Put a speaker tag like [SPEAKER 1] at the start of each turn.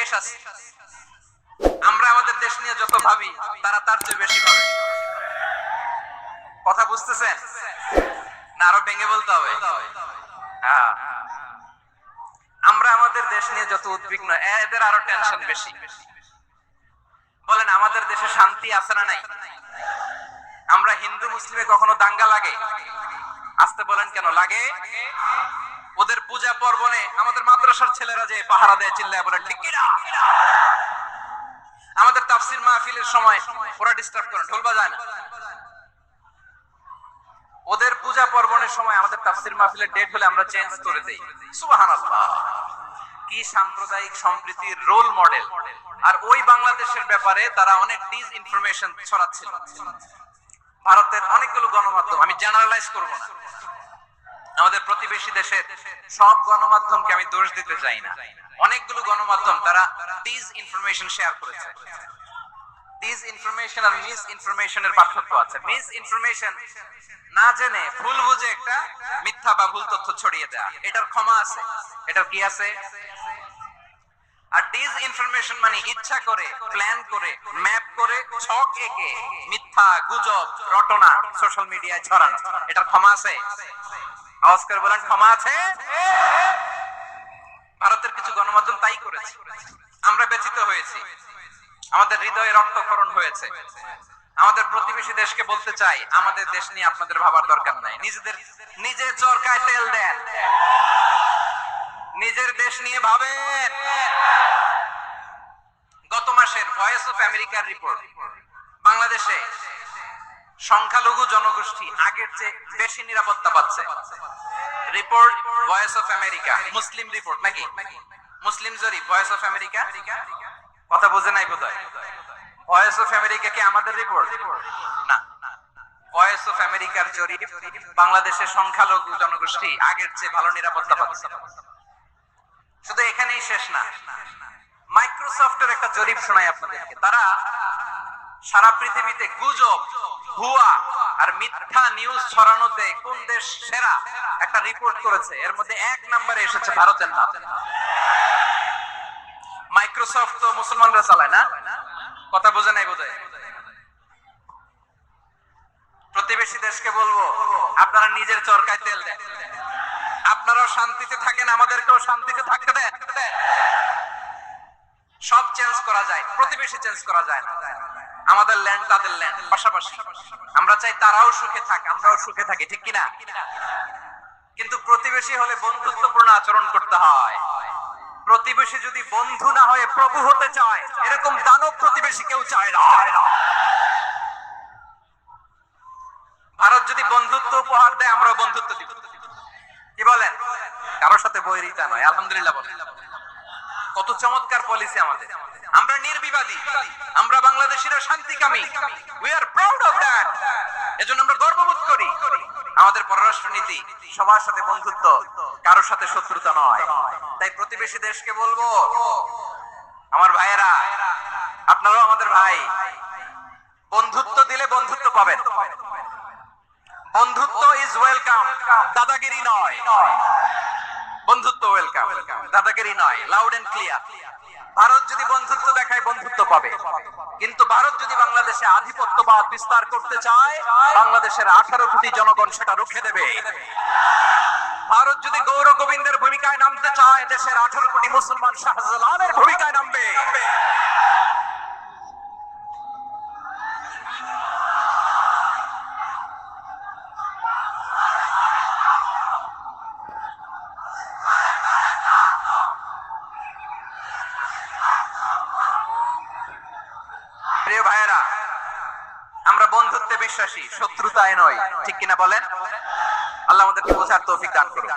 [SPEAKER 1] দেশ আছে, আমরা আমাদের দেশ নিয়ে যত ভাবি তারা তার চেয়ে বেশি ভাবে। কথা বুঝতেছেন না? আরো ভেঙে বলতে হবে। হ্যাঁ, আমরা আমাদের দেশ নিয়ে যত উদ্বিগ্ন, এদের আরো টেনশন বেশি। বলেন আমাদের দেশে শান্তি আছে না নাই? আমরা হিন্দু মুসলিমে কখনো দাঙ্গা লাগে? আসতে বলেন কেন লাগে? ওদের পূজা পার্বণে আমাদের মাদ্রাসার ছেলেরা যে পাহারা দেয়, চিল্লায় বলে ঠিক কিনা? আমাদের তাফসীর মাহফিলের সময় ওরা ডিস্টার্ব করে, ঢোল বাজায় না। ওদের পূজা পার্বণের সময় আমাদের তাফসীর মাহফিলের ডেট হলে আমরা চেঞ্জ করে দেই। সুবহানাল্লাহ, কি সাম্প্রদায়িক সম্প্রীতির রোল মডেল। আর ওই বাংলাদেশের ব্যাপারে তারা অনেক ডিস ইনফরমেশন ছড়াচ্ছিল। ভারতের অনেকগুলো গণমাধ্যম, আমি জেনারেলাইজ করব না, আমাদের প্রতিবেশী দেশের সব গণমাধ্যমকে আমি দোষ দিতে চাই না, অনেকগুলো গণমাধ্যম তারা ডিস ইনফরমেশন শেয়ার করেছে। ডিস ইনফরমেশন আর মিস ইনফরমেশনের পার্থক্য আছে। মিস ইনফরমেশন না জেনে ভুল বুঝে একটা মিথ্যা বা ভুল তথ্য ছড়িয়ে দেয়া, এটার ক্ষমা আছে, এটার কি আছে। আর ডিস ইনফরমেশন মানে ইচ্ছা করে, প্ল্যান করে, ম্যাপ করে, ছক এঁকে মিথ্যা, গুজব, রটনা সোশ্যাল মিডিয়ায় ছড়ানো, এটার ক্ষমা আছে? আওয়াজ করে বলেন ক্ষমা আছে? ভারতের কিছু গণমাধ্যম তাই করেছে, আমরা ব্যথিত হয়েছি, আমাদের হৃদয়ে রক্তক্ষরণ হয়েছে। আমাদের প্রতিবেশী দেশকে বলতে চাই, আমাদের দেশ নিয়ে আপনাদের ভাবার দরকার নাই, নিজের চরকায় তেল দেন, নিজের দেশ নিয়ে ভাবেন। গত মাসের ভয়েস অফ আমেরিকার রিপোর্ট, বাংলাদেশে সংখ্যালঘু জনগোষ্ঠী আগের চেয়ে বেশি নিরাপত্তা পাচ্ছে। Report voice of America, Muslim report নাকি? মুসলিম জরিপ, ভয়েস অফ আমেরিকা। কথা বোঝে নাই বোধহয়। ভয়েস অফ আমেরিকা কি আমাদের রিপোর্ট? না, ভয়েস অফ আমেরিকার জরিপ, বাংলাদেশের সংখ্যালঘু জনগোষ্ঠী আগের চেয়ে ভালো নিরাপত্তা পাচ্ছে। শুধু এখানেই শেষ না, মাইক্রোসফটের একটা জরিপ শোনাই আপনাদেরকে। তারা সারা পৃথিবীতে গুজব, ভুয়া আর মিথ্যা নিউজ ছড়ানোতে কোন দেশ সেরা একটা রিপোর্ট করেছে, এর মধ্যে 1 নম্বরে এসেছে ভারতের নাম। মাইক্রোসফট তো মুসলমানরা চালায় না? কথা বোঝে নাই বোধহয়। প্রতিবেশী দেশকে বলবো, আপনারা নিজের চরকায় তেল দেন, আপনারাও শান্তিতে থাকেন, আমাদেরকেও শান্তিতে থাকতে দেন। সব চেঞ্জ করা যায়, প্রতিবেশী চেঞ্জ করা যায় না। আমাদের ল্যান্ড তাদের ল্যান্ড, পাশাপাশি। আমরা চাই তারাও সুখে থাক, আমরাও সুখে থাকি, ঠিক কিনা? কিন্তু প্রতিবেশী হলে বন্ধুত্বপূর্ণ আচরণ করতে হয়। প্রতিবেশী যদি বন্ধু না হয়ে প্রভু হতে চায়, এরকম দানব প্রতিবেশী কেউ চায় না। ভারত যদি বন্ধুত্ব উপহার দেয়, আমরা বন্ধুত্ব দিব। কি বলেন? কারোর সাথে বৈরিতা নয়, আলহামদুলিল্লাহ বলেন। কত চমৎকার পলিসি আমাদের। আমরা নির্বিবাদী, আমরা বাংলাদেশিরা শান্তিকামী। We are proud of that. এজন্য আমরা গর্ববোধ করি। আমাদের পররাষ্ট্র নীতি সবার সাথে বন্ধুত্ব, কারোর সাথে শত্রুতা নয়। তাই প্রতিবেশী দেশকে বলবো, আমার ভাইয়েরা, আপনারাও আমাদের ভাই, বন্ধুত্ব দিলে বন্ধুত্ব পাবেন। বন্ধুত্ব ইজ ওয়েলকাম, দাদাগিরি নয়। বন্ধুত্ব ওয়েলকাম, দাদাগিরি নয়। Loud and clear. ভারত যদি বন্ধুত্ব দেখায়, বন্ধুত্ব পাবে। কিন্তু ভারত যদি বাংলাদেশে আধিপত্যবাদ বিস্তার করতে চায়, বাংলাদেশের 18 কোটি জনগণ সেটা রুখে দেবে। ভারত যদি গৌর গোবিন্দের ভূমিকায় নামতে চায়, দেশের 18 কোটি মুসলমান শাহজালালের ভূমিকায় নামবে। প্রিয় ভাইয়েরা, আমরা বন্ধুত্বে বিশ্বাসী, শত্রুতায় নয়, ঠিক কিনা বলেন? আল্লাহ আমাদেরকে বোঝার তৌফিক দান করুন।